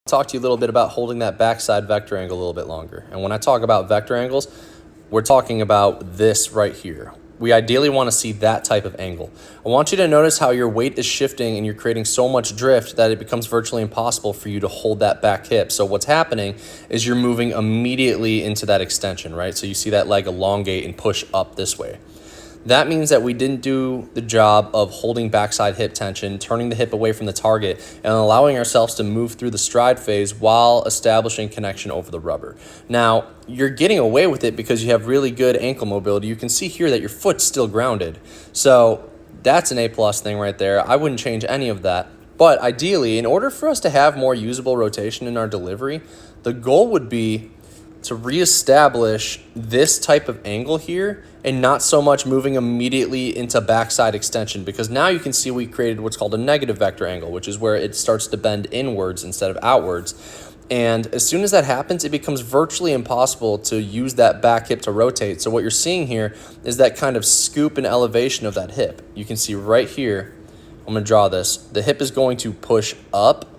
Talk to you a little bit about holding that backside vector angle a little bit longer. And when I talk about vector angles, we're talking about this right here. We ideally want to see that type of angle. I want you to notice how your weight is shifting and you're creating so much drift that it becomes virtually impossible for you to hold that back hip. So what's happening is you're moving immediately into that extension, right? So you see that leg elongate and push up this way. That means that we didn't do the job of holding backside hip tension, turning the hip away from the target, and allowing ourselves to move through the stride phase while establishing connection over the rubber. Now, you're getting away with it because you have really good ankle mobility. You can see here that your foot's still grounded. So that's an A+ thing right there. I wouldn't change any of that. But ideally, in order for us to have more usable rotation in our delivery, the goal would be to reestablish this type of angle here and not so much moving immediately into backside extension, because now you can see we created what's called a negative vector angle, which is where it starts to bend inwards instead of outwards. And as soon as that happens, it becomes virtually impossible to use that back hip to rotate. So what you're seeing here is that kind of scoop and elevation of that hip. You can see right here, I'm going to draw this. The hip is going to push up.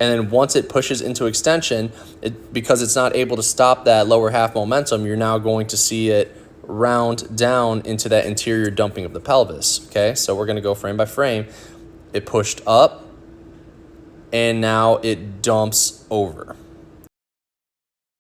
And then once it pushes into extension, because it's not able to stop that lower half momentum, you're now going to see it round down into that interior dumping of the pelvis. Okay, so we're going to go frame by frame. It pushed up, and now it dumps over.